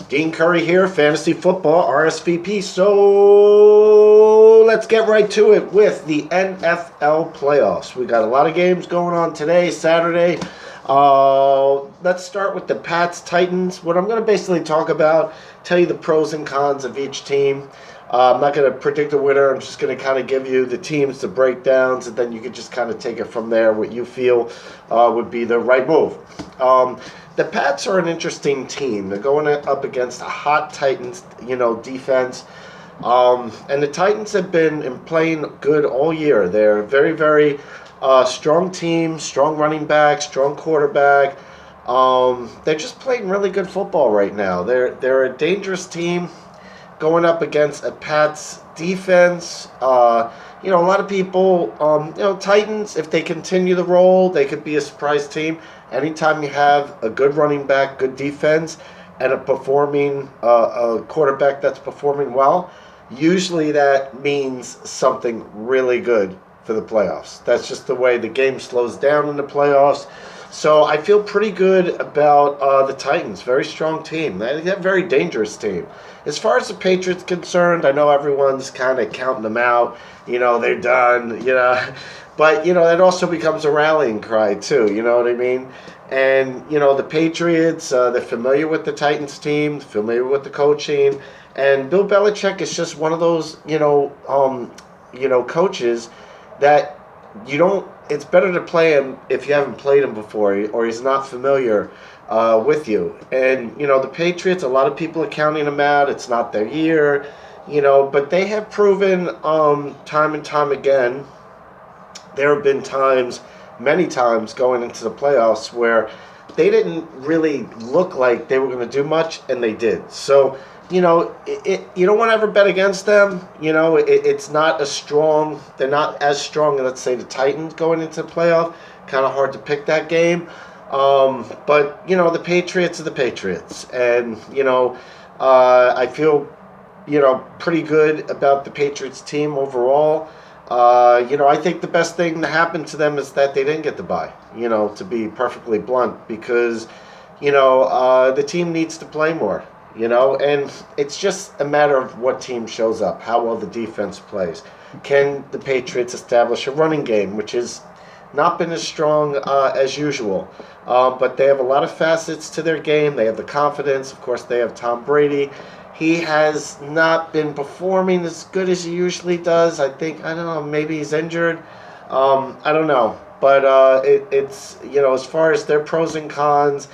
Dean Curry here, Fantasy Football, RSVP. So let's get right to it with the NFL playoffs. We got a lot of games going on today, Saturday. Let's start with the Pats Titans. What I'm going to basically talk about, tell you the pros and cons of each team. I'm not going to predict a winner. I'm just going to kind of give you the teams, the breakdowns, and then you can just kind of take it from there, what you feel would be the right move. The Pats are an interesting team. They're going up against a hot Titans, defense. And the Titans have been playing good all year. They're a very, very strong team, strong running back, strong quarterback. They're just playing really good football right now. They're a dangerous team going up against a Pats defense. A lot of people, Titans, if they continue the role, they could be a surprise team. Anytime you have a good running back, good defense, and a quarterback that's performing well, usually that means something really good for the playoffs. That's just the way the game slows down in the playoffs. So I feel pretty good about the Titans. Very strong team. They're a very dangerous team. As far as the Patriots concerned, I know everyone's kind of counting them out. They're done, But, that also becomes a rallying cry, too. You know what I mean? And, the Patriots, they're familiar with the Titans team, familiar with the coaching. And Bill Belichick is just one of those, coaches that it's better to play him if you haven't played him before or he's not familiar with you. And, the Patriots, a lot of people are counting them out. It's not their year, but they have proven time and time again. There have been many times going into the playoffs where they didn't really look like they were going to do much, and they did. So, you don't want to ever bet against them. It's not as strong. They're not as strong as, let's say, the Titans going into the playoff. Kind of hard to pick that game. But, the Patriots are the Patriots. And, I feel, pretty good about the Patriots team overall. I think the best thing that happened to them is that they didn't get the bye, to be perfectly blunt, because, the team needs to play more. And it's just a matter of what team shows up, how well the defense plays. Can the Patriots establish a running game, which has not been as strong as usual, but they have a lot of facets to their game. They have the confidence. Of course, they have Tom Brady. He has not been performing as good as he usually does. I don't know, maybe he's injured. I don't know. But it's, as far as their pros and cons,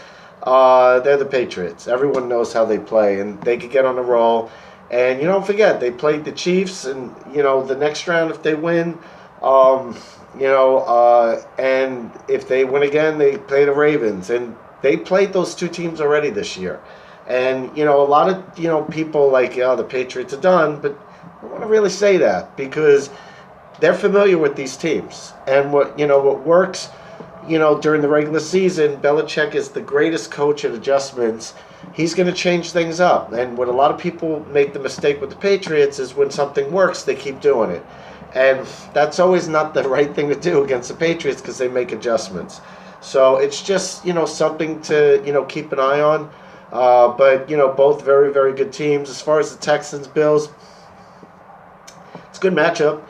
they're the Patriots. Everyone knows how they play, and they could get on a roll. And don't forget, they played the Chiefs, and, the next round, if they win, and if they win again, they play the Ravens. And they played those two teams already this year. And, a lot of, people like, the Patriots are done, but I don't want to really say that because they're familiar with these teams. And what works, during the regular season, Belichick is the greatest coach at adjustments. He's going to change things up. And what a lot of people make the mistake with the Patriots is when something works, they keep doing it. And that's always not the right thing to do against the Patriots because they make adjustments. So it's just, something to, keep an eye on. But, both very, very good teams. As far as the Texans, Bills, it's a good matchup.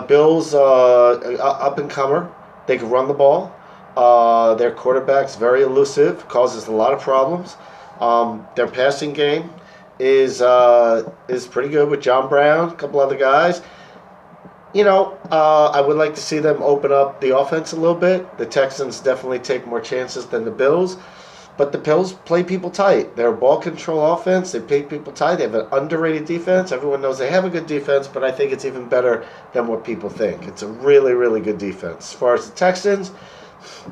Bills, up-and-comer. They can run the ball. Their quarterback's very elusive, causes a lot of problems. Their passing game is pretty good with John Brown, a couple other guys. I would like to see them open up the offense a little bit. The Texans definitely take more chances than the Bills. But the Bills play people tight. They're a ball control offense. They play people tight. They have an underrated defense. Everyone knows they have a good defense, but I think it's even better than what people think. It's a really, really good defense. As far as the Texans,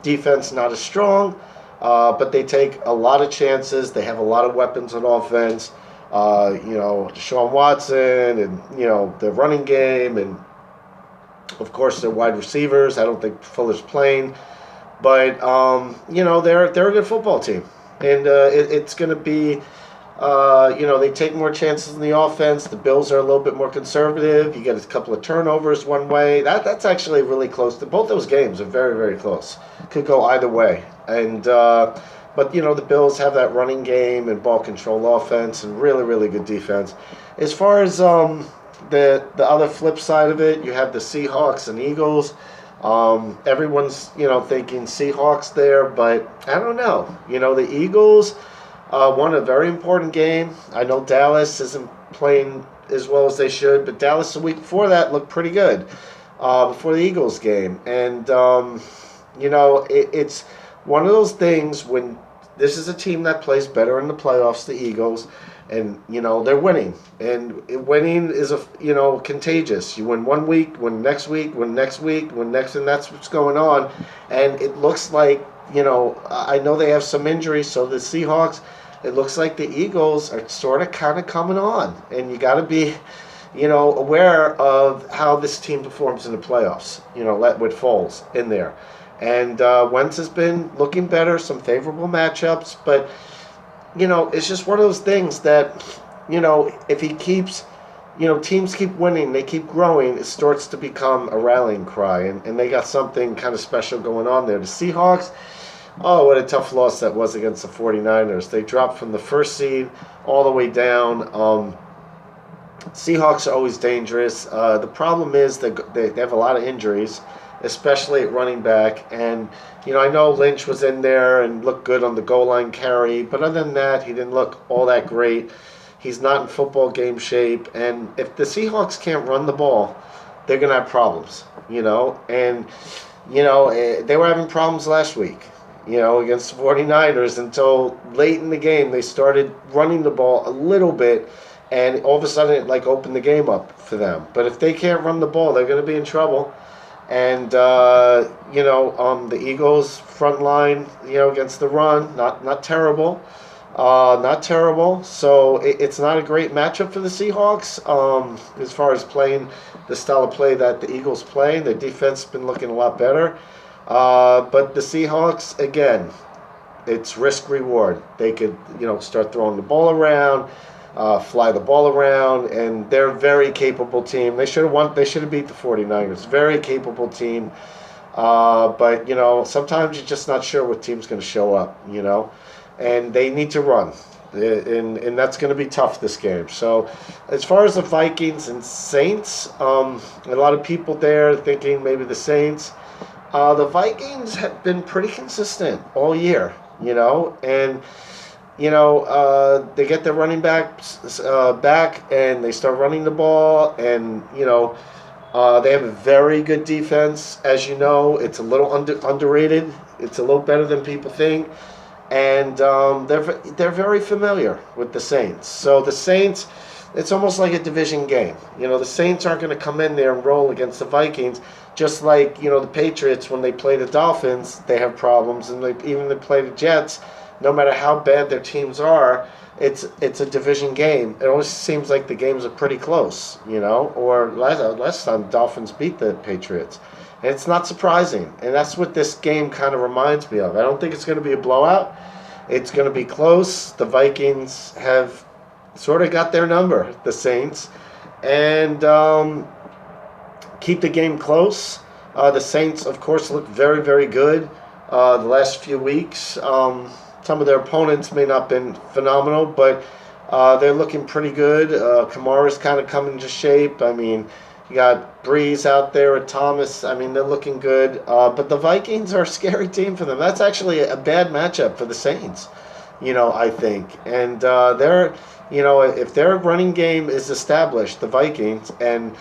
defense not as strong, but they take a lot of chances. They have a lot of weapons on offense. Deshaun Watson and, the running game and, of course, their wide receivers. I don't think Fuller's playing. But, they're a good football team. And it's going to be, they take more chances in the offense. The Bills are a little bit more conservative. You get a couple of turnovers one way. That's actually really close. Both those games are very, very close. Could go either way. And But, the Bills have that running game and ball control offense and really, really good defense. As far as the other flip side of it, you have the Seahawks and Eagles. Everyone's, thinking Seahawks there, but I don't know. The Eagles won a very important game. I know Dallas isn't playing as well as they should, but Dallas the week before that looked pretty good before the Eagles game. And, it's one of those things when this is a team that plays better in the playoffs, the Eagles, and they're winning, and winning is contagious. You win one week, win next week, win next week, win next, and that's what's going on. And it looks like I know they have some injuries, so the Seahawks. It looks like the Eagles are sort of kind of coming on, and you got to be aware of how this team performs in the playoffs. With Foles in there. And Wentz has been looking better, some favorable matchups, but, it's just one of those things that, if he keeps, teams keep winning, they keep growing, it starts to become a rallying cry, and they got something kind of special going on there. The Seahawks, oh, what a tough loss that was against the 49ers. They dropped from the first seed all the way down. Seahawks are always dangerous. The problem is that they have a lot of injuries, especially at running back. And, I know Lynch was in there and looked good on the goal line carry, but other than that, he didn't look all that great. He's not in football game shape. And if the Seahawks can't run the ball, they're going to have problems, And, they were having problems last week, against the 49ers until late in the game. They started running the ball a little bit, and all of a sudden it opened the game up for them. But if they can't run the ball, they're going to be in trouble. And the Eagles front line, against the run, not terrible, not terrible. So it's not a great matchup for the Seahawks as far as playing the style of play that the Eagles play. Their defense has been looking a lot better, but the Seahawks, again, it's risk reward. They could start throwing the ball around. Fly the ball around, and they're a very capable team. They should have won. They should have beat the 49ers. Very capable team. But, sometimes you're just not sure what team's going to show up, and they need to run. And that's going to be tough this game. So as far as the Vikings and Saints, a lot of people there thinking maybe the Saints. The Vikings have been pretty consistent all year, and they get their running backs back, and they start running the ball, and, they have a very good defense. As you know, it's a little underrated. It's a little better than people think. And they're very familiar with the Saints. So the Saints, it's almost like a division game. The Saints aren't going to come in there and roll against the Vikings, just like, the Patriots, when they play the Dolphins, they have problems, and even they play the Jets. No matter how bad their teams are, it's a division game. It always seems like the games are pretty close, Or last time Dolphins beat the Patriots, and it's not surprising. And that's what this game kind of reminds me of. I don't think it's going to be a blowout. It's going to be close. The Vikings have sort of got their number, the Saints, and keep the game close. The Saints, of course, look very, very good the last few weeks. Some of their opponents may not have been phenomenal, but they're looking pretty good. Kamara's kind of coming to shape. I mean, you got Breeze out there with Thomas. I mean, they're looking good. But the Vikings are a scary team for them. That's actually a bad matchup for the Saints, I think. And they're, if their running game is established, the Vikings, and,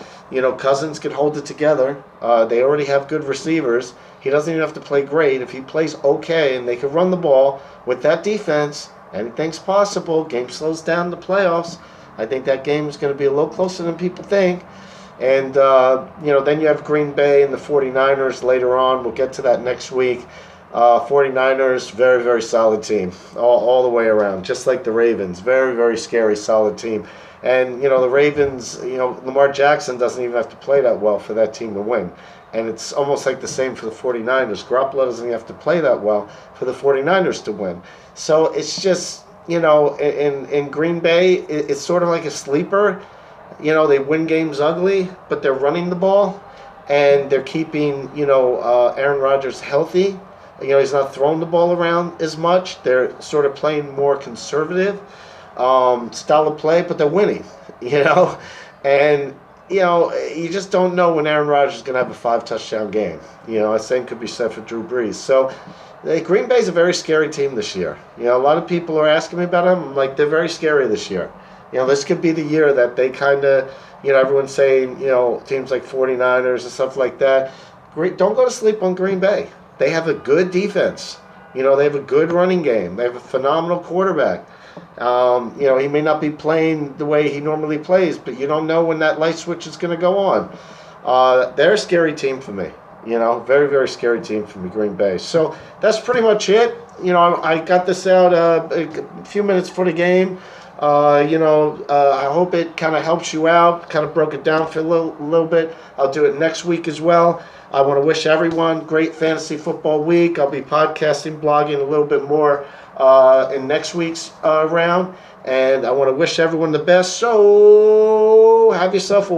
Cousins can hold it together. They already have good receivers. He doesn't even have to play great. If he plays okay and they can run the ball with that defense, anything's possible. Game slows down the playoffs. I think that game is going to be a little closer than people think. And, then you have Green Bay and the 49ers later on. We'll get to that next week. 49ers, very, very solid team all the way around, just like the Ravens. Very, very scary, solid team. And, the Ravens, Lamar Jackson doesn't even have to play that well for that team to win. And it's almost like the same for the 49ers. Garoppolo doesn't even have to play that well for the 49ers to win. So it's just, in Green Bay, it's sort of like a sleeper. They win games ugly, but they're running the ball, and they're keeping, Aaron Rodgers healthy. He's not throwing the ball around as much. They're sort of playing more conservative style of play, but they're winning. You know, and you just don't know when Aaron Rodgers is going to have a 5 touchdown game. The same could be said for Drew Brees. So, Green Bay's a very scary team this year. A lot of people are asking me about them. I'm like, they're very scary this year. This could be the year that they kind of, everyone's saying, teams like 49ers and stuff like that. Don't go to sleep on Green Bay. They have a good defense. They have a good running game. They have a phenomenal quarterback. He may not be playing the way he normally plays, but you don't know when that light switch is going to go on. They're a scary team for me. Very, very scary team for me, Green Bay. So that's pretty much it. I got this out a few minutes for the game. I hope it kind of helps you out, kind of broke it down for a little bit. I'll do it next week as well. I want to wish everyone great fantasy football week. I'll be podcasting, blogging a little bit more in next week's round. And I want to wish everyone the best. So have yourself a